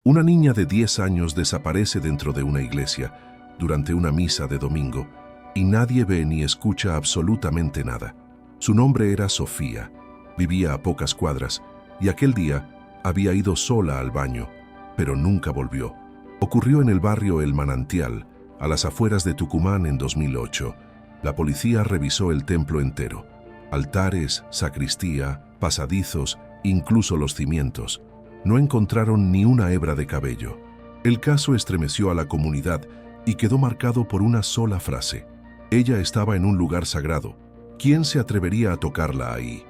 Una niña de 10 años desaparece dentro de una iglesia durante una misa de domingo y nadie ve ni escucha absolutamente nada. Su nombre era Sofía, vivía a pocas cuadras y aquel día había ido sola al baño, pero nunca volvió. Ocurrió en el barrio El Manantial, a las afueras de Tucumán en 2008. La policía revisó el templo entero: altares, sacristía, pasadizos, incluso los cimientos. No encontraron ni una hebra de cabello. El caso estremeció a la comunidad y quedó marcado por una sola frase: ella estaba en un lugar sagrado. ¿Quién se atrevería a tocarla ahí?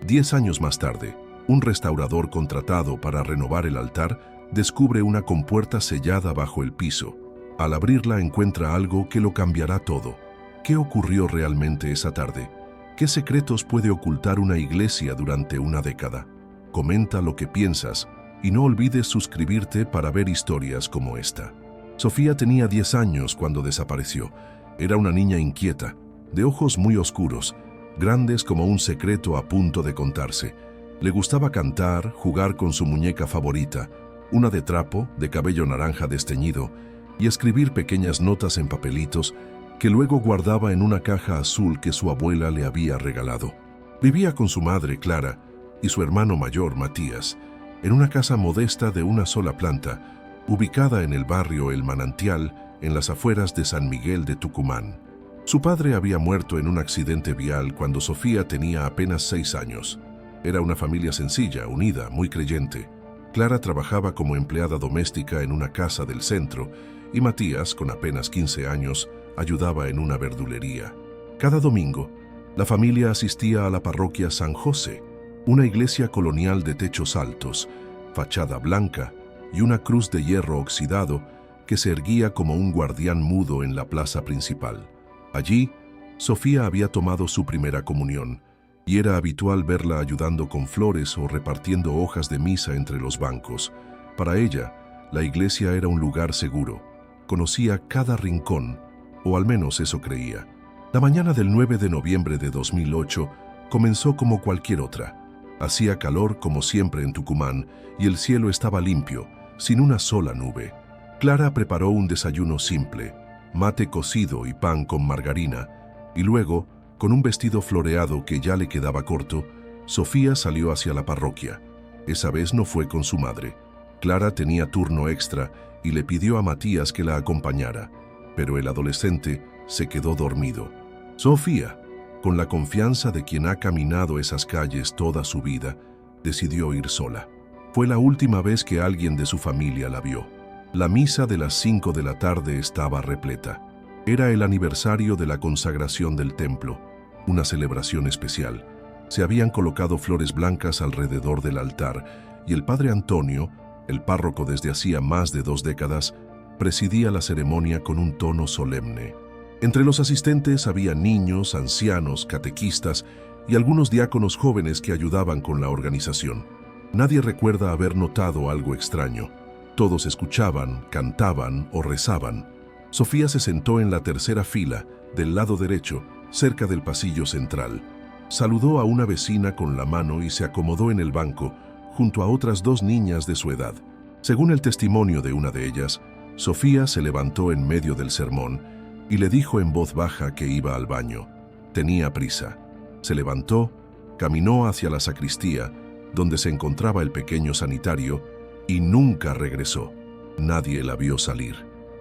10 años más tarde, un restaurador contratado para renovar el altar descubre una compuerta sellada bajo el piso. Al abrirla encuentra algo que lo cambiará todo. ¿Qué ocurrió realmente esa tarde? ¿Qué secretos puede ocultar una iglesia durante una década? Comenta lo que piensas y no olvides suscribirte para ver historias como esta. Sofía tenía 10 años cuando desapareció. Era una niña inquieta, de ojos muy oscuros, grandes como un secreto a punto de contarse. Le gustaba cantar, jugar con su muñeca favorita, una de trapo, de cabello naranja desteñido, y escribir pequeñas notas en papelitos que luego guardaba en una caja azul que su abuela le había regalado. Vivía con su madre, Clara, y su hermano mayor, Matías, en una casa modesta de una sola planta, ubicada en el barrio El Manantial, en las afueras de San Miguel de Tucumán. Su padre había muerto en un accidente vial cuando Sofía tenía apenas 6 años. Era una familia sencilla, unida, muy creyente. Clara trabajaba como empleada doméstica en una casa del centro y Matías, con apenas 15 años, ayudaba en una verdulería. Cada domingo, la familia asistía a la parroquia San José, una iglesia colonial de techos altos, fachada blanca y una cruz de hierro oxidado que se erguía como un guardián mudo en la plaza principal. Allí, Sofía había tomado su primera comunión y era habitual verla ayudando con flores o repartiendo hojas de misa entre los bancos. Para ella, la iglesia era un lugar seguro. Conocía cada rincón, o al menos eso creía. La mañana del 9 de noviembre de 2008 comenzó como cualquier otra. Hacía calor como siempre en Tucumán y el cielo estaba limpio, sin una sola nube. Clara preparó un desayuno simple: mate cocido y pan con margarina, y luego, con un vestido floreado que ya le quedaba corto, Sofía salió hacia la parroquia. Esa vez no fue con su madre. Clara tenía turno extra y le pidió a Matías que la acompañara, pero el adolescente se quedó dormido. Sofía, con la confianza de quien ha caminado esas calles toda su vida, decidió ir sola. Fue la última vez que alguien de su familia la vio. La misa de las 5 de la tarde estaba repleta. Era el aniversario de la consagración del templo, una celebración especial. Se habían colocado flores blancas alrededor del altar y el padre Antonio, el párroco desde hacía más de 2 décadas, presidía la ceremonia con un tono solemne. Entre los asistentes había niños, ancianos, catequistas y algunos diáconos jóvenes que ayudaban con la organización. Nadie recuerda haber notado algo extraño. Todos escuchaban, cantaban o rezaban. Sofía se sentó en la tercera fila, del lado derecho, cerca del pasillo central. Saludó a una vecina con la mano y se acomodó en el banco, junto a otras 2 niñas de su edad. Según el testimonio de una de ellas, Sofía se levantó en medio del sermón y le dijo en voz baja que iba al baño. Tenía prisa. Se levantó, caminó hacia la sacristía, donde se encontraba el pequeño sanitario, y nunca regresó. Nadie la vio salir.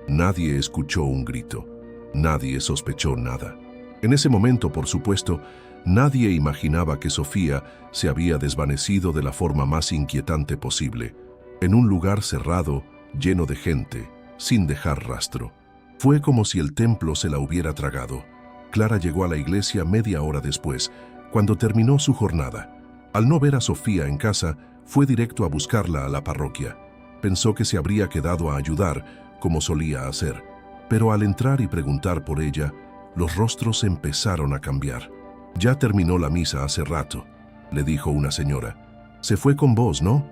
Nadie escuchó un grito. Nadie sospechó nada. En ese momento, por supuesto, nadie imaginaba que Sofía se había desvanecido de la forma más inquietante posible, en un lugar cerrado, lleno de gente, sin dejar rastro. Fue como si el templo se la hubiera tragado. Clara llegó a la iglesia media hora después, cuando terminó su jornada. Al no ver a Sofía en casa, fue directo a buscarla a la parroquia. Pensó que se habría quedado a ayudar, como solía hacer. Pero al entrar y preguntar por ella, los rostros empezaron a cambiar. «Ya terminó la misa hace rato», le dijo una señora. «Se fue con vos, ¿no?»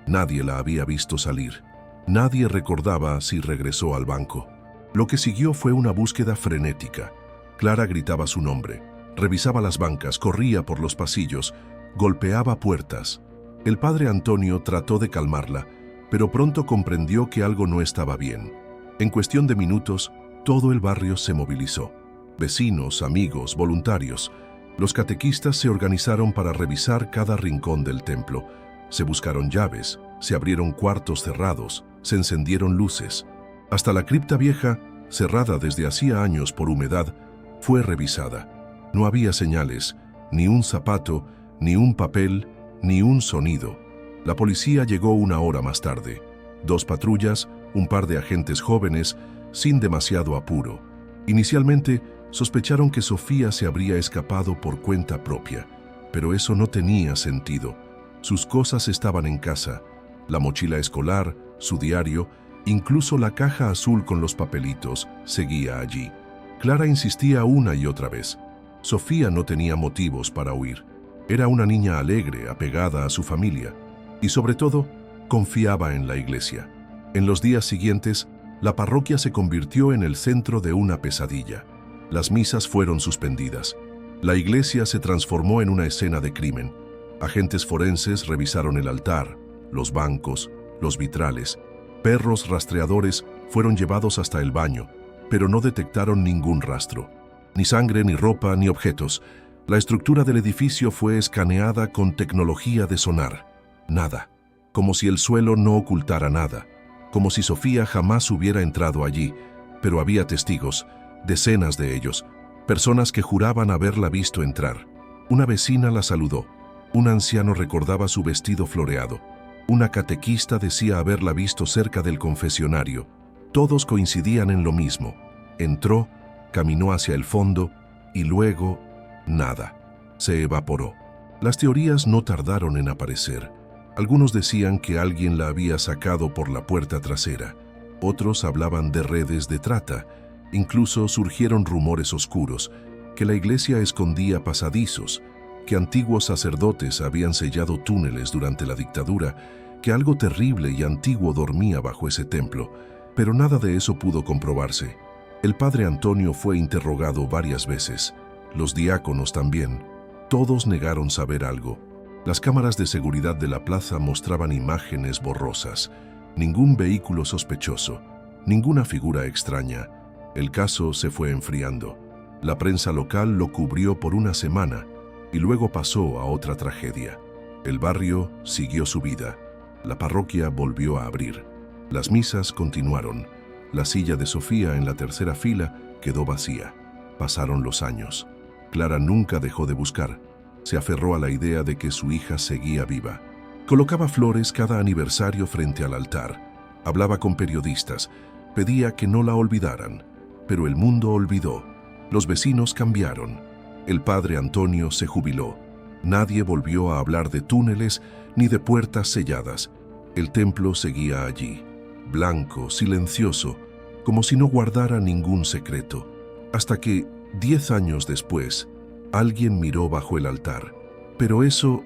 Nadie la había visto salir. Nadie recordaba si regresó al banco. Lo que siguió fue una búsqueda frenética. Clara gritaba su nombre, revisaba las bancas, corría por los pasillos, golpeaba puertas. El padre Antonio trató de calmarla, pero pronto comprendió que algo no estaba bien. En cuestión de minutos, todo el barrio se movilizó. Vecinos, amigos, voluntarios. Los catequistas se organizaron para revisar cada rincón del templo. Se buscaron llaves, se abrieron cuartos cerrados, se encendieron luces. Hasta la cripta vieja, cerrada desde hacía años por humedad, fue revisada. No había señales, ni un zapato, ni un papel, ni un sonido. La policía llegó una hora más tarde. 2 patrullas, un par de agentes jóvenes, sin demasiado apuro. Inicialmente, sospecharon que Sofía se habría escapado por cuenta propia, pero eso no tenía sentido. Sus cosas estaban en casa, la mochila escolar, su diario, incluso la caja azul con los papelitos, seguía allí. Clara insistía una y otra vez. Sofía no tenía motivos para huir. Era una niña alegre, apegada a su familia, y sobre todo, confiaba en la iglesia. En los días siguientes, la parroquia se convirtió en el centro de una pesadilla. Las misas fueron suspendidas. La iglesia se transformó en una escena de crimen. Agentes forenses revisaron el altar, los bancos, los vitrales. Perros rastreadores fueron llevados hasta el baño, pero no detectaron ningún rastro. Ni sangre, ni ropa, ni objetos. La estructura del edificio fue escaneada con tecnología de sonar. Nada. Como si el suelo no ocultara nada. Como si Sofía jamás hubiera entrado allí. Pero había testigos, decenas de ellos, personas que juraban haberla visto entrar. Una vecina la saludó. Un anciano recordaba su vestido floreado. Una catequista decía haberla visto cerca del confesionario. Todos coincidían en lo mismo. Entró, caminó hacia el fondo y luego, nada. Se evaporó. Las teorías no tardaron en aparecer. Algunos decían que alguien la había sacado por la puerta trasera. Otros hablaban de redes de trata. Incluso surgieron rumores oscuros, que la iglesia escondía pasadizos, que antiguos sacerdotes habían sellado túneles durante la dictadura, que algo terrible y antiguo dormía bajo ese templo, pero nada de eso pudo comprobarse. El padre Antonio fue interrogado varias veces, los diáconos también. Todos negaron saber algo. Las cámaras de seguridad de la plaza mostraban imágenes borrosas, ningún vehículo sospechoso, ninguna figura extraña. El caso se fue enfriando. La prensa local lo cubrió por una semana y luego pasó a otra tragedia. El barrio siguió su vida. La parroquia volvió a abrir. Las misas continuaron. La silla de Sofía en la tercera fila quedó vacía. Pasaron los años. Clara nunca dejó de buscar. Se aferró a la idea de que su hija seguía viva. Colocaba flores cada aniversario frente al altar. Hablaba con periodistas. Pedía que no la olvidaran. Pero el mundo olvidó. Los vecinos cambiaron. El padre Antonio se jubiló. Nadie volvió a hablar de túneles ni de puertas selladas. El templo seguía allí, blanco, silencioso, como si no guardara ningún secreto. Hasta que, 10 años después, alguien miró bajo el altar. Pero eso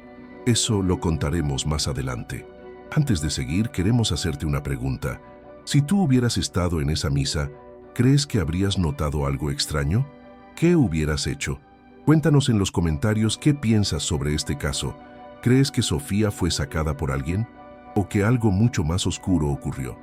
lo contaremos más adelante. Antes de seguir, queremos hacerte una pregunta. Si tú hubieras estado en esa misa, ¿crees que habrías notado algo extraño? ¿Qué hubieras hecho? Cuéntanos en los comentarios qué piensas sobre este caso. ¿Crees que Sofía fue sacada por alguien? ¿O que algo mucho más oscuro ocurrió?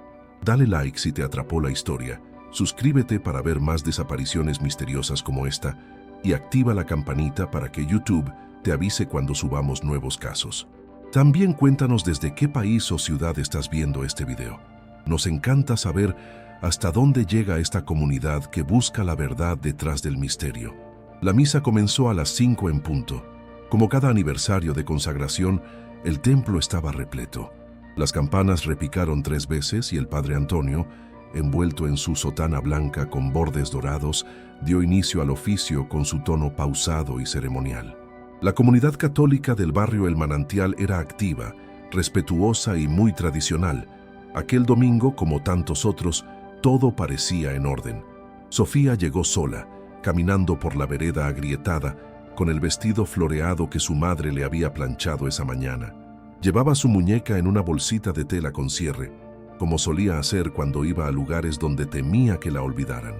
Dale like si te atrapó la historia. Suscríbete para ver más desapariciones misteriosas como esta y activa la campanita para que YouTube te avise cuando subamos nuevos casos. También cuéntanos desde qué país o ciudad estás viendo este video. Nos encanta saber hasta dónde llega esta comunidad que busca la verdad detrás del misterio. La misa comenzó a las 5 en punto. Como cada aniversario de consagración, el templo estaba repleto. Las campanas repicaron 3 veces y el padre Antonio, envuelto en su sotana blanca con bordes dorados, dio inicio al oficio con su tono pausado y ceremonial. La comunidad católica del barrio El Manantial era activa, respetuosa y muy tradicional. Aquel domingo, como tantos otros, todo parecía en orden. Sofía llegó sola, caminando por la vereda agrietada, con el vestido floreado que su madre le había planchado esa mañana. Llevaba su muñeca en una bolsita de tela con cierre, como solía hacer cuando iba a lugares donde temía que la olvidaran.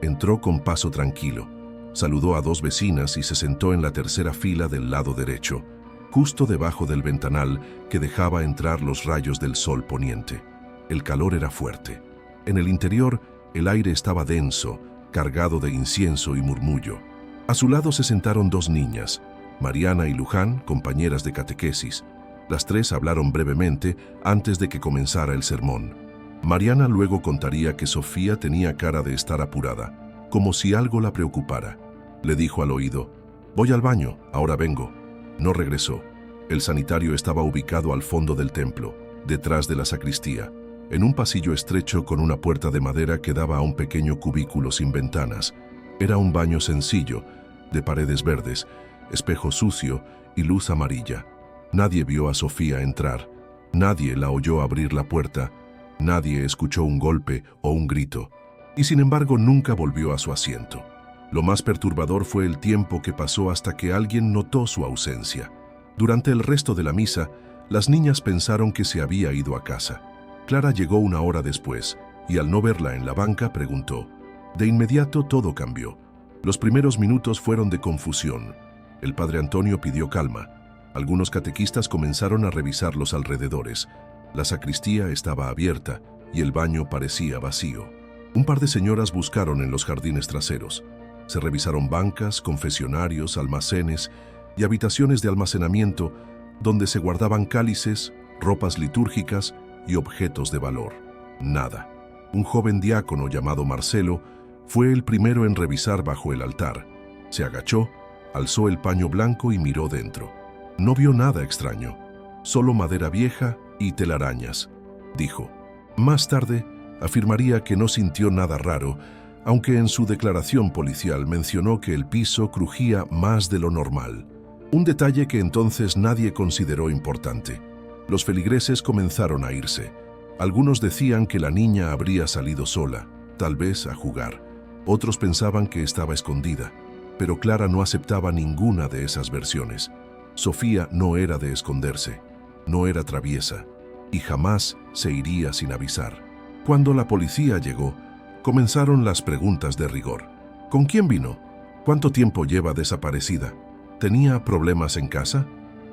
Entró con paso tranquilo, saludó a 2 vecinas y se sentó en la tercera fila del lado derecho. justo debajo del ventanal que dejaba entrar los rayos del sol poniente. El calor era fuerte. En el interior, el aire estaba denso, cargado de incienso y murmullo. A su lado se sentaron dos niñas, Mariana y Luján, compañeras de catequesis. Las tres hablaron brevemente antes de que comenzara el sermón. Mariana luego contaría que Sofía tenía cara de estar apurada, como si algo la preocupara. Le dijo al oído: «Voy al baño, ahora vengo». No regresó. El sanitario estaba ubicado al fondo del templo, detrás de la sacristía, en un pasillo estrecho con una puerta de madera que daba a un pequeño cubículo sin ventanas. Era un baño sencillo, de paredes verdes, espejo sucio y luz amarilla. Nadie vio a Sofía entrar, nadie la oyó abrir la puerta, nadie escuchó un golpe o un grito, y sin embargo nunca volvió a su asiento. Lo más perturbador fue el tiempo que pasó hasta que alguien notó su ausencia. Durante el resto de la misa, las niñas pensaron que se había ido a casa. Clara llegó una hora después, y al no verla en la banca preguntó. De inmediato todo cambió. Los primeros minutos fueron de confusión. El padre Antonio pidió calma. Algunos catequistas comenzaron a revisar los alrededores. La sacristía estaba abierta y el baño parecía vacío. Un par de señoras buscaron en los jardines traseros. Se revisaron bancas, confesionarios, almacenes y habitaciones de almacenamiento donde se guardaban cálices, ropas litúrgicas y objetos de valor. Nada. Un joven diácono llamado Marcelo fue el primero en revisar bajo el altar. Se agachó, alzó el paño blanco y miró dentro. No vio nada extraño, solo madera vieja y telarañas, dijo. Más tarde, afirmaría que no sintió nada raro, aunque en su declaración policial mencionó que el piso crujía más de lo normal. Un detalle que entonces nadie consideró importante. Los feligreses comenzaron a irse. Algunos decían que la niña habría salido sola, tal vez a jugar. Otros pensaban que estaba escondida, pero Clara no aceptaba ninguna de esas versiones. Sofía no era de esconderse, no era traviesa, y jamás se iría sin avisar. Cuando la policía llegó, comenzaron las preguntas de rigor. ¿Con quién vino? ¿Cuánto tiempo lleva desaparecida? ¿Tenía problemas en casa?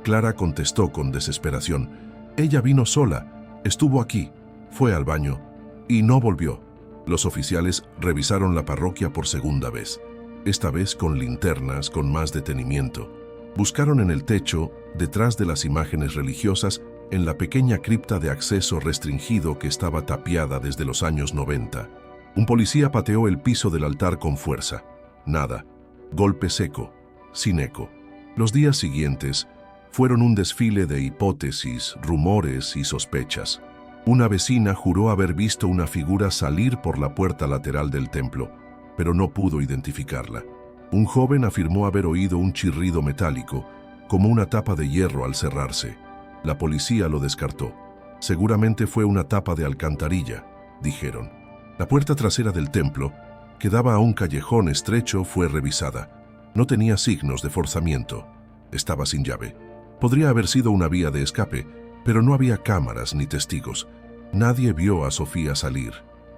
Clara contestó con desesperación. Ella vino sola, estuvo aquí, fue al baño y no volvió. Los oficiales revisaron la parroquia por segunda vez, esta vez con linternas, con más detenimiento. Buscaron en el techo, detrás de las imágenes religiosas, en la pequeña cripta de acceso restringido que estaba tapiada desde los años 90. Un policía pateó el piso del altar con fuerza. Nada. Golpe seco, sin eco. Los días siguientes fueron un desfile de hipótesis, rumores y sospechas. Una vecina juró haber visto una figura salir por la puerta lateral del templo, pero no pudo identificarla. Un joven afirmó haber oído un chirrido metálico, como una tapa de hierro al cerrarse. La policía lo descartó. Seguramente fue una tapa de alcantarilla, dijeron. La puerta trasera del templo, que daba a un callejón estrecho, fue revisada. No tenía signos de forzamiento. Estaba sin llave. Podría haber sido una vía de escape, pero no había cámaras ni testigos. Nadie vio a Sofía salir.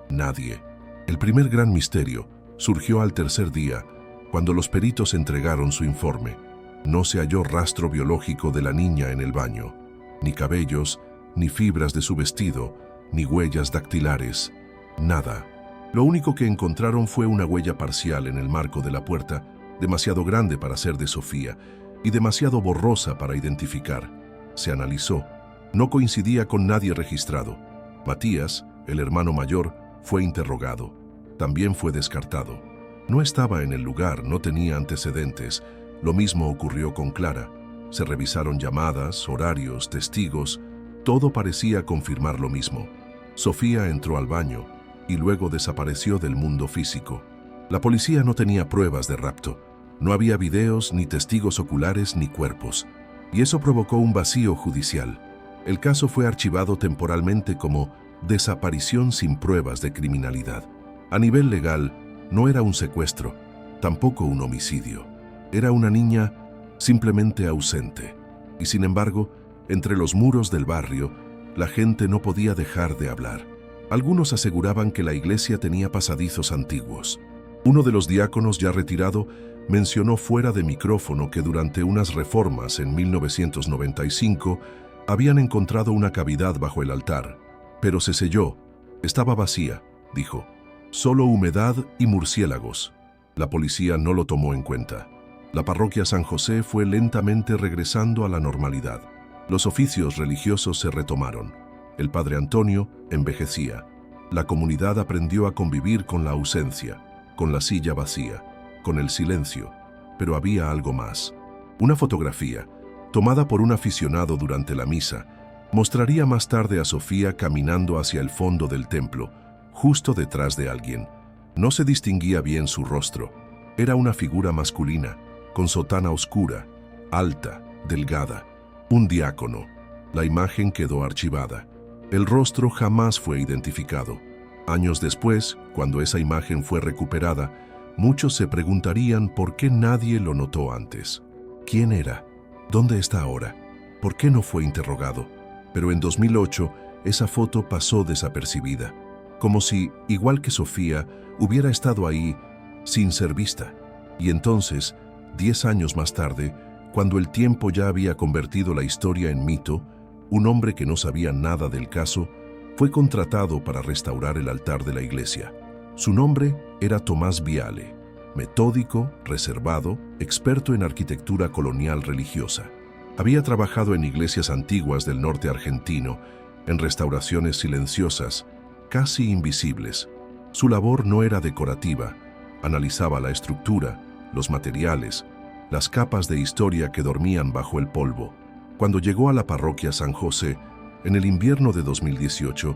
Nadie. El primer gran misterio surgió al tercer día, cuando los peritos entregaron su informe. No se halló rastro biológico de la niña en el baño. Ni cabellos, ni fibras de su vestido, ni huellas dactilares. Nada. Lo único que encontraron fue una huella parcial en el marco de la puerta, demasiado grande para ser de Sofía y demasiado borrosa para identificar. Se analizó. No coincidía con nadie registrado. Matías, el hermano mayor, fue interrogado. También fue descartado. No estaba en el lugar, no tenía antecedentes. Lo mismo ocurrió con Clara. Se revisaron llamadas, horarios, testigos. Todo parecía confirmar lo mismo. Sofía entró al baño y luego desapareció del mundo físico. La policía no tenía pruebas de rapto. No había videos, ni testigos oculares, ni cuerpos. Y eso provocó un vacío judicial. El caso fue archivado temporalmente como desaparición sin pruebas de criminalidad. A nivel legal, no era un secuestro, tampoco un homicidio. Era una niña simplemente ausente. Y sin embargo, entre los muros del barrio, la gente no podía dejar de hablar. Algunos aseguraban que la iglesia tenía pasadizos antiguos. Uno de los diáconos ya retirado mencionó fuera de micrófono que durante unas reformas en 1995 habían encontrado una cavidad bajo el altar, pero se selló. Estaba vacía, dijo. Solo humedad y murciélagos. La policía no lo tomó en cuenta. La parroquia San José fue lentamente regresando a la normalidad. Los oficios religiosos se retomaron. El padre Antonio envejecía. La comunidad aprendió a convivir con la ausencia, con la silla vacía, con el silencio. Pero había algo más. Una fotografía, tomada por un aficionado durante la misa, mostraría más tarde a Sofía caminando hacia el fondo del templo, justo detrás de alguien. No se distinguía bien su rostro. Era una figura masculina, con sotana oscura, alta, delgada. Un diácono. La imagen quedó archivada. El rostro jamás fue identificado. Años después, cuando esa imagen fue recuperada, muchos se preguntarían por qué nadie lo notó antes. ¿Quién era? ¿Dónde está ahora? ¿Por qué no fue interrogado? Pero en 2008, esa foto pasó desapercibida, como si, igual que Sofía, hubiera estado ahí sin ser vista. Y entonces, 10 años más tarde, cuando el tiempo ya había convertido la historia en mito, un hombre que no sabía nada del caso fue contratado para restaurar el altar de la iglesia. Su nombre era Tomás Viale, metódico, reservado, experto en arquitectura colonial religiosa. Había trabajado en iglesias antiguas del norte argentino, en restauraciones silenciosas, casi invisibles. Su labor no era decorativa, analizaba la estructura, los materiales, las capas de historia que dormían bajo el polvo. Cuando llegó a la parroquia San José, en el invierno de 2018,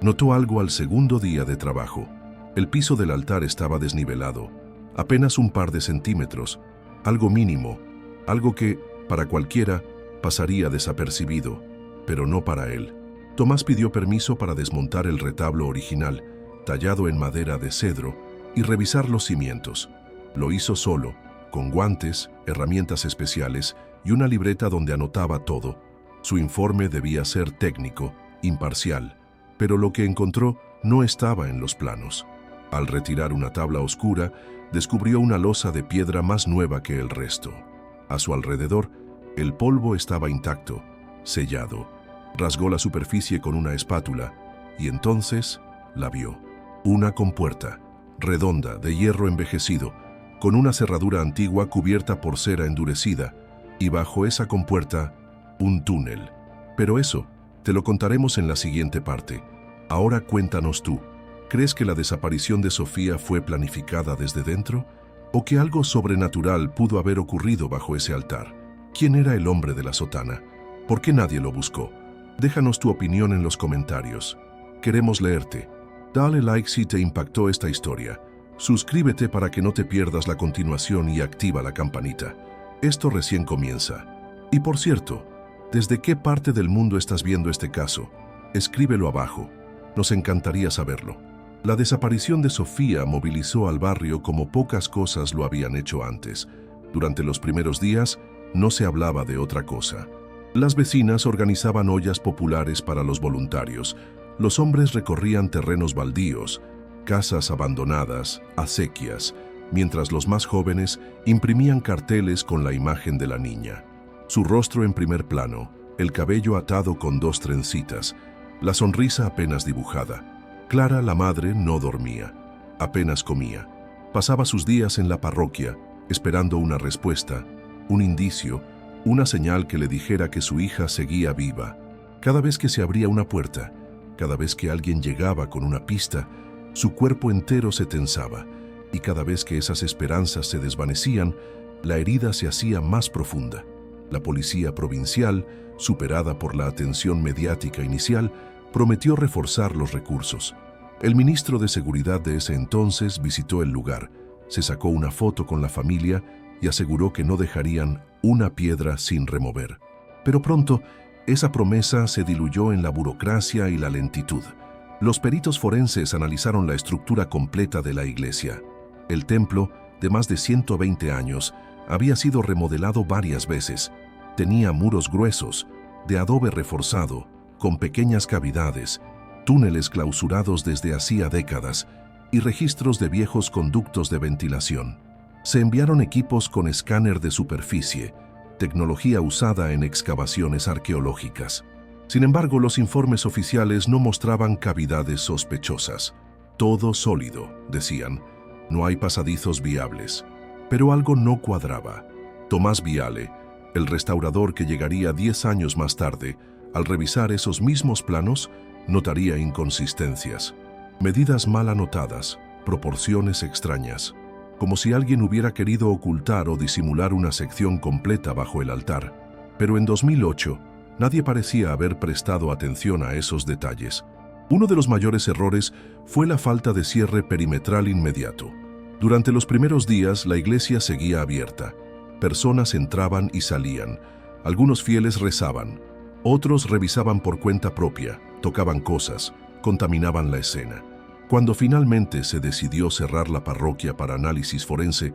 notó algo al segundo día de trabajo. El piso del altar estaba desnivelado, apenas un par de centímetros, algo mínimo, algo que, para cualquiera, pasaría desapercibido, pero no para él. Tomás pidió permiso para desmontar el retablo original, tallado en madera de cedro, y revisar los cimientos. Lo hizo solo, con guantes, herramientas especiales y una libreta donde anotaba todo. Su informe debía ser técnico, imparcial, pero lo que encontró no estaba en los planos. Al retirar una tabla oscura, descubrió una losa de piedra más nueva que el resto. A su alrededor, el polvo estaba intacto, sellado. Rasgó la superficie con una espátula y entonces la vio. Una compuerta, redonda, de hierro envejecido, con una cerradura antigua cubierta por cera endurecida, y bajo esa compuerta, un túnel. Pero eso, te lo contaremos en la siguiente parte. Ahora cuéntanos tú, ¿crees que la desaparición de Sofía fue planificada desde dentro? ¿O que algo sobrenatural pudo haber ocurrido bajo ese altar? ¿Quién era el hombre de la sotana? ¿Por qué nadie lo buscó? Déjanos tu opinión en los comentarios. Queremos leerte. Dale like si te impactó esta historia. Suscríbete para que no te pierdas la continuación y activa la campanita. Esto recién comienza. Y por cierto, ¿desde qué parte del mundo estás viendo este caso? Escríbelo abajo. Nos encantaría saberlo. La desaparición de Sofía movilizó al barrio como pocas cosas lo habían hecho antes. Durante los primeros días, no se hablaba de otra cosa. Las vecinas organizaban ollas populares para los voluntarios. Los hombres recorrían terrenos baldíos, casas abandonadas, acequias, mientras los más jóvenes imprimían carteles con la imagen de la niña. Su rostro en primer plano, el cabello atado con 2 trencitas, la sonrisa apenas dibujada. Clara, la madre, no dormía, apenas comía. Pasaba sus días en la parroquia, esperando una respuesta, un indicio, una señal que le dijera que su hija seguía viva. Cada vez que se abría una puerta, cada vez que alguien llegaba con una pista, su cuerpo entero se tensaba, y cada vez que esas esperanzas se desvanecían, la herida se hacía más profunda. La policía provincial, superada por la atención mediática inicial, prometió reforzar los recursos. El ministro de Seguridad de ese entonces visitó el lugar, se sacó una foto con la familia y aseguró que no dejarían una piedra sin remover. Pero pronto, esa promesa se diluyó en la burocracia y la lentitud. Los peritos forenses analizaron la estructura completa de la iglesia. El templo, de más de 120 años, había sido remodelado varias veces. Tenía muros gruesos, de adobe reforzado, con pequeñas cavidades, túneles clausurados desde hacía décadas y registros de viejos conductos de ventilación. Se enviaron equipos con escáner de superficie, tecnología usada en excavaciones arqueológicas. Sin embargo, los informes oficiales no mostraban cavidades sospechosas. Todo sólido, decían. No hay pasadizos viables. Pero algo no cuadraba. Tomás Viale, el restaurador que llegaría 10 años más tarde, al revisar esos mismos planos, notaría inconsistencias. Medidas mal anotadas, proporciones extrañas, como si alguien hubiera querido ocultar o disimular una sección completa bajo el altar. Pero en 2008, nadie parecía haber prestado atención a esos detalles. Uno de los mayores errores fue la falta de cierre perimetral inmediato. Durante los primeros días, la iglesia seguía abierta. Personas entraban y salían. Algunos fieles rezaban. Otros revisaban por cuenta propia, tocaban cosas, contaminaban la escena. Cuando finalmente se decidió cerrar la parroquia para análisis forense,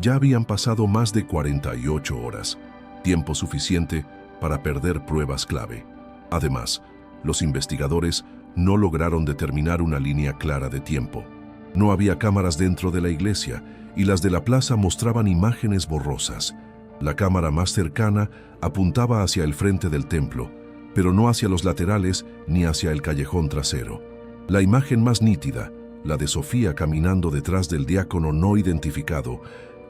ya habían pasado más de 48 horas, tiempo suficiente para perder pruebas clave. Además, los investigadores no lograron determinar una línea clara de tiempo. No había cámaras dentro de la iglesia y las de la plaza mostraban imágenes borrosas. La cámara más cercana apuntaba hacia el frente del templo, pero no hacia los laterales ni hacia el callejón trasero. La imagen más nítida, la de Sofía caminando detrás del diácono no identificado,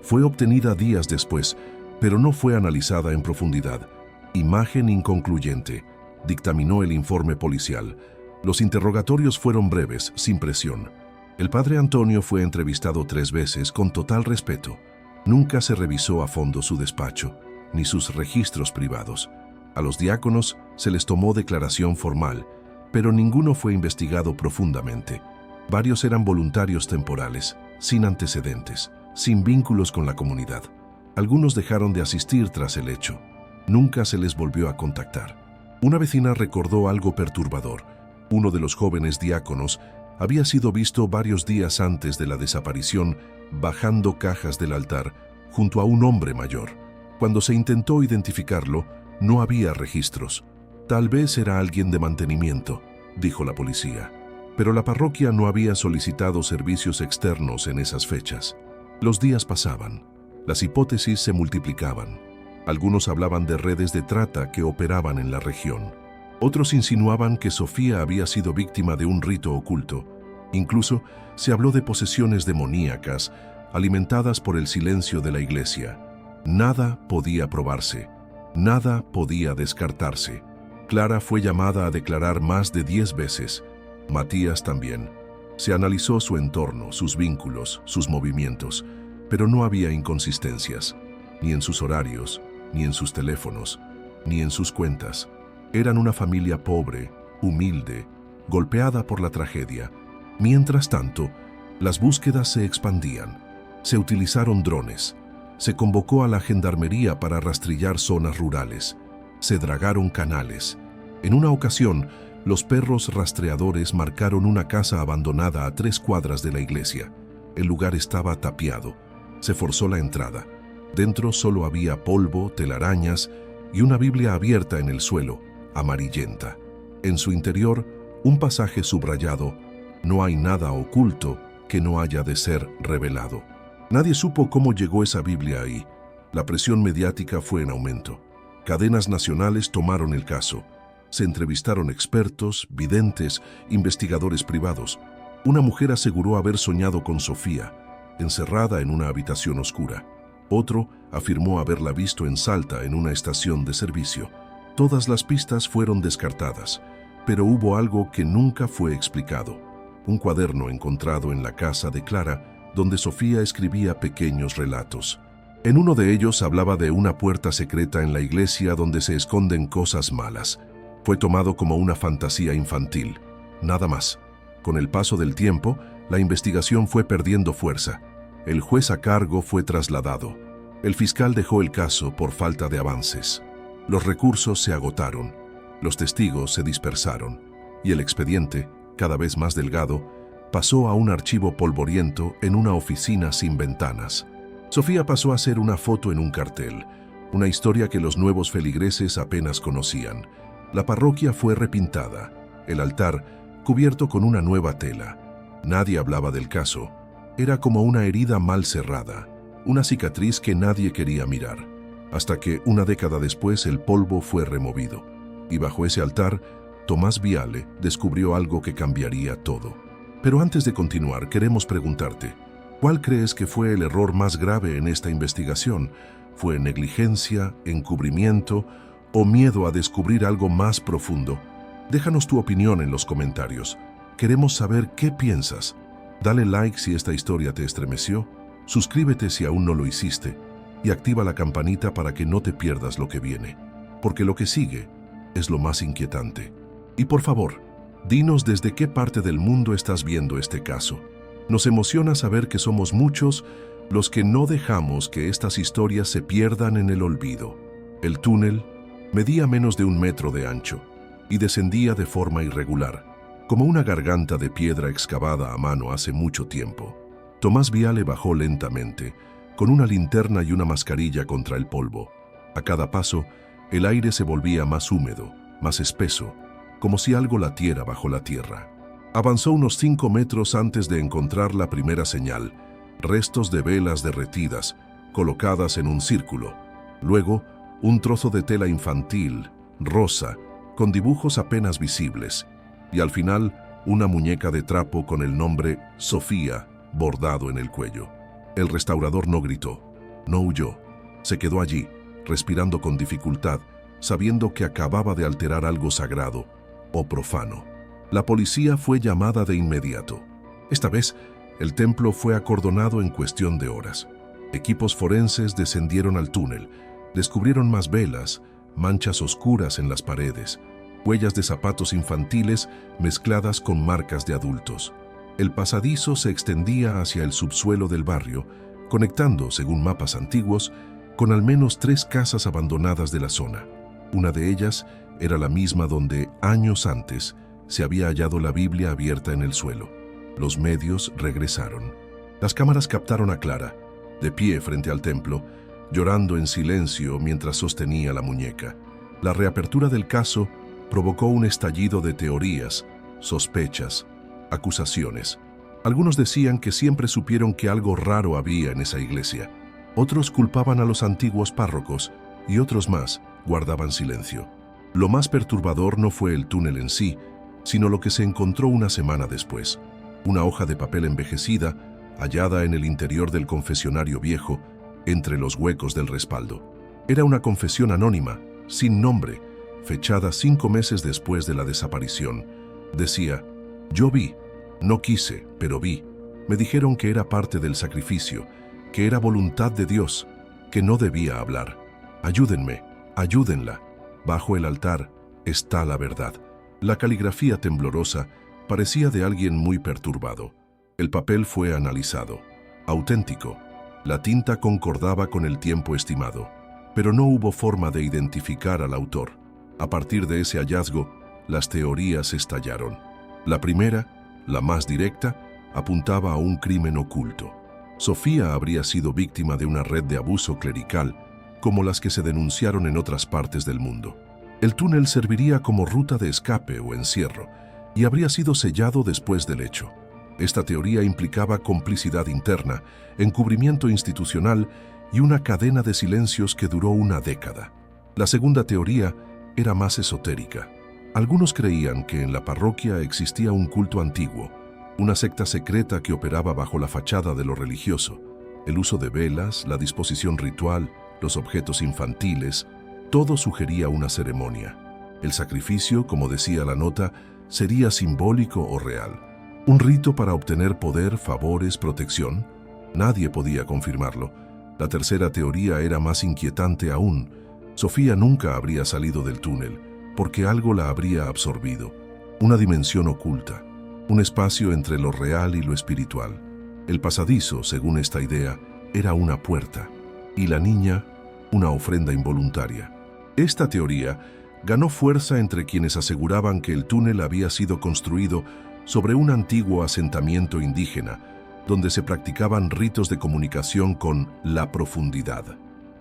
fue obtenida días después, pero no fue analizada en profundidad. Imagen inconcluyente, dictaminó el informe policial. Los interrogatorios fueron breves, sin presión. El padre Antonio fue entrevistado 3 veces con total respeto. Nunca se revisó a fondo su despacho, ni sus registros privados. A los diáconos se les tomó declaración formal, pero ninguno fue investigado profundamente. Varios eran voluntarios temporales, sin antecedentes, sin vínculos con la comunidad. Algunos dejaron de asistir tras el hecho. Nunca se les volvió a contactar. Una vecina recordó algo perturbador. Uno de los jóvenes diáconos había sido visto varios días antes de la desaparición bajando cajas del altar junto a un hombre mayor. Cuando se intentó identificarlo, no había registros. Tal vez era alguien de mantenimiento, dijo la policía. Pero la parroquia no había solicitado servicios externos en esas fechas. Los días pasaban. Las hipótesis se multiplicaban. Algunos hablaban de redes de trata que operaban en la región. Otros insinuaban que Sofía había sido víctima de un rito oculto. Incluso se habló de posesiones demoníacas, alimentadas por el silencio de la iglesia. Nada podía probarse, nada podía descartarse. Clara fue llamada a declarar más de 10 veces. Matías también. Se analizó su entorno, sus vínculos, sus movimientos, pero no había inconsistencias, ni en sus horarios, ni en sus teléfonos, ni en sus cuentas. Eran una familia pobre, humilde, golpeada por la tragedia. Mientras tanto, las búsquedas se expandían. Se utilizaron drones. Se convocó a la gendarmería para rastrillar zonas rurales. Se dragaron canales. En una ocasión, los perros rastreadores marcaron una casa abandonada a 3 cuadras de la iglesia. El lugar estaba tapiado. Se forzó la entrada. Dentro solo había polvo, telarañas y una Biblia abierta en el suelo, amarillenta. En su interior, un pasaje subrayado: no hay nada oculto que no haya de ser revelado. Nadie supo cómo llegó esa Biblia ahí. La presión mediática fue en aumento. Cadenas nacionales tomaron el caso. Se entrevistaron expertos, videntes, investigadores privados. Una mujer aseguró haber soñado con Sofía, encerrada en una habitación oscura. Otro afirmó haberla visto en Salta en una estación de servicio. Todas las pistas fueron descartadas, pero hubo algo que nunca fue explicado. Un cuaderno encontrado en la casa de Clara, donde Sofía escribía pequeños relatos. En uno de ellos hablaba de una puerta secreta en la iglesia donde se esconden cosas malas. Fue tomado como una fantasía infantil, nada más. Con el paso del tiempo, la investigación fue perdiendo fuerza. El juez a cargo fue trasladado. El fiscal dejó el caso por falta de avances. Los recursos se agotaron, los testigos se dispersaron, y el expediente, cada vez más delgado, pasó a un archivo polvoriento en una oficina sin ventanas. Sofía pasó a ser una foto en un cartel, una historia que los nuevos feligreses apenas conocían. La parroquia fue repintada, el altar cubierto con una nueva tela. Nadie hablaba del caso. Era como una herida mal cerrada. una cicatriz que nadie quería mirar, hasta que una década después el polvo fue removido, y bajo ese altar, Tomás Viale descubrió algo que cambiaría todo. Pero antes de continuar, queremos preguntarte, ¿cuál crees que fue el error más grave en esta investigación? ¿Fue negligencia, encubrimiento o miedo a descubrir algo más profundo? Déjanos tu opinión en los comentarios. Queremos saber qué piensas. Dale like si esta historia te estremeció, suscríbete si aún no lo hiciste y activa la campanita para que no te pierdas lo que viene, porque lo que sigue es lo más inquietante. Y por favor, dinos desde qué parte del mundo estás viendo este caso. Nos emociona saber que somos muchos los que no dejamos que estas historias se pierdan en el olvido. El túnel medía menos de 1 metro de ancho y descendía de forma irregular, como una garganta de piedra excavada a mano hace mucho tiempo. Tomás Viale bajó lentamente, con una linterna y una mascarilla contra el polvo. A cada paso, el aire se volvía más húmedo, más espeso, como si algo latiera bajo la tierra. Avanzó unos 5 metros antes de encontrar la primera señal, restos de velas derretidas, colocadas en un círculo. Luego, un trozo de tela infantil, rosa, con dibujos apenas visibles, y al final, una muñeca de trapo con el nombre Sofía bordado en el cuello. El restaurador no gritó, no huyó, se quedó allí, respirando con dificultad, sabiendo que acababa de alterar algo sagrado o profano. La policía fue llamada de inmediato. Esta vez, el templo fue acordonado en cuestión de horas. Equipos forenses descendieron al túnel, descubrieron más velas, manchas oscuras en las paredes, huellas de zapatos infantiles mezcladas con marcas de adultos. El pasadizo se extendía hacia el subsuelo del barrio, conectando, según mapas antiguos, con al menos 3 casas abandonadas de la zona. Una de ellas era la misma donde, años antes, se había hallado la Biblia abierta en el suelo. Los medios regresaron. Las cámaras captaron a Clara, de pie frente al templo, llorando en silencio mientras sostenía la muñeca. La reapertura del caso provocó un estallido de teorías, sospechas, acusaciones. Algunos decían que siempre supieron que algo raro había en esa iglesia. Otros culpaban a los antiguos párrocos y otros más guardaban silencio. Lo más perturbador no fue el túnel en sí, sino lo que se encontró una semana después. Una hoja de papel envejecida, hallada en el interior del confesionario viejo, entre los huecos del respaldo. Era una confesión anónima, sin nombre, fechada 5 meses después de la desaparición. Decía: «Yo vi, no quise, pero vi. Me dijeron que era parte del sacrificio, que era voluntad de Dios, que no debía hablar. Ayúdenme, ayúdenla. Bajo el altar está la verdad». La caligrafía temblorosa parecía de alguien muy perturbado. El papel fue analizado. Auténtico. La tinta concordaba con el tiempo estimado, pero no hubo forma de identificar al autor. A partir de ese hallazgo, las teorías estallaron. La primera, la más directa, apuntaba a un crimen oculto. Sofía habría sido víctima de una red de abuso clerical, como las que se denunciaron en otras partes del mundo. El túnel serviría como ruta de escape o encierro, y habría sido sellado después del hecho. Esta teoría implicaba complicidad interna, encubrimiento institucional y una cadena de silencios que duró una década. La segunda teoría era más esotérica. Algunos creían que en la parroquia existía un culto antiguo, una secta secreta que operaba bajo la fachada de lo religioso. El uso de velas, la disposición ritual, los objetos infantiles, todo sugería una ceremonia. El sacrificio, como decía la nota, sería simbólico o real. ¿Un rito para obtener poder, favores, protección? Nadie podía confirmarlo. La tercera teoría era más inquietante aún. Sofía nunca habría salido del túnel, porque algo la habría absorbido. Una dimensión oculta, un espacio entre lo real y lo espiritual. El pasadizo, según esta idea, era una puerta, y la niña, una ofrenda involuntaria. Esta teoría ganó fuerza entre quienes aseguraban que el túnel había sido construido sobre un antiguo asentamiento indígena, donde se practicaban ritos de comunicación con la profundidad.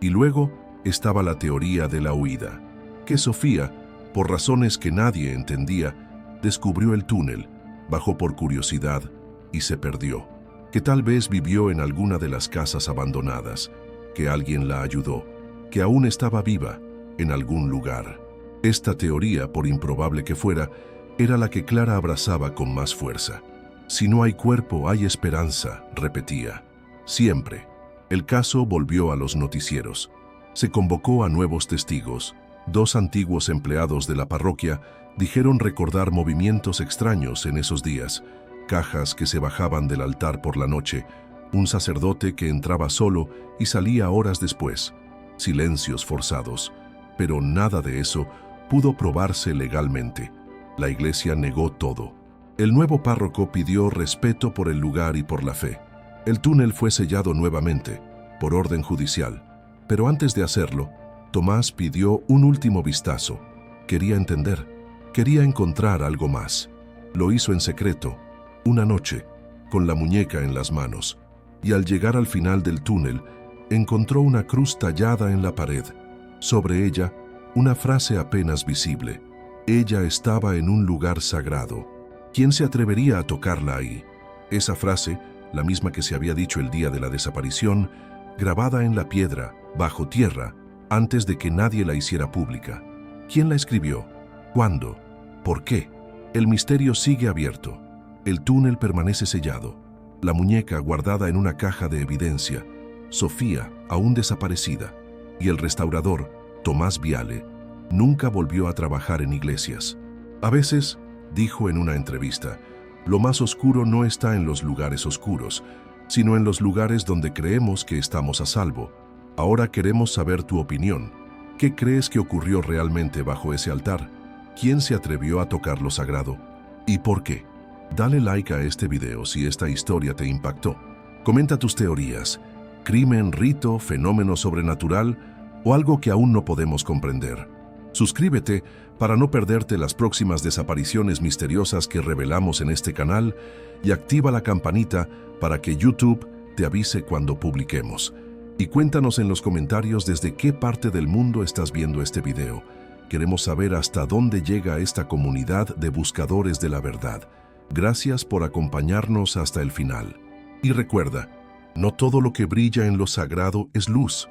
Y luego estaba la teoría de la huida, que Sofía, por razones que nadie entendía, descubrió el túnel, bajó por curiosidad y se perdió. que tal vez vivió en alguna de las casas abandonadas, que alguien la ayudó, que aún estaba viva en algún lugar. Esta teoría, por improbable que fuera, era la que Clara abrazaba con más fuerza. Si no hay cuerpo, hay esperanza, repetía. Siempre. El caso volvió a los noticieros. Se convocó a nuevos testigos. 2 antiguos empleados de la parroquia dijeron recordar movimientos extraños en esos días, cajas que se bajaban del altar por la noche, un sacerdote que entraba solo y salía horas después, silencios forzados, pero nada de eso pudo probarse legalmente. La iglesia negó todo. El nuevo párroco pidió respeto por el lugar y por la fe. El túnel fue sellado nuevamente, por orden judicial, pero antes de hacerlo, Tomás pidió un último vistazo. Quería entender, quería encontrar algo más. Lo hizo en secreto, una noche, con la muñeca en las manos, y al llegar al final del túnel, encontró una cruz tallada en la pared. Sobre ella, una frase apenas visible. Ella estaba en un lugar sagrado. ¿Quién se atrevería a tocarla ahí? Esa frase, la misma que se había dicho el día de la desaparición, grabada en la piedra, bajo tierra, antes de que nadie la hiciera pública. ¿Quién la escribió? ¿Cuándo? ¿Por qué? El misterio sigue abierto. El túnel permanece sellado. La muñeca guardada en una caja de evidencia. Sofía, aún desaparecida. Y el restaurador, Tomás Viale, nunca volvió a trabajar en iglesias. A veces, dijo en una entrevista, lo más oscuro no está en los lugares oscuros, sino en los lugares donde creemos que estamos a salvo. Ahora queremos saber tu opinión. ¿Qué crees que ocurrió realmente bajo ese altar? ¿Quién se atrevió a tocar lo sagrado? ¿Y por qué? Dale like a este video si esta historia te impactó. Comenta tus teorías. ¿Crimen, rito, fenómeno sobrenatural o algo que aún no podemos comprender? Suscríbete para no perderte las próximas desapariciones misteriosas que revelamos en este canal y activa la campanita para que YouTube te avise cuando publiquemos. Y cuéntanos en los comentarios desde qué parte del mundo estás viendo este video. Queremos saber hasta dónde llega esta comunidad de buscadores de la verdad. Gracias por acompañarnos hasta el final. Y recuerda, no todo lo que brilla en lo sagrado es luz.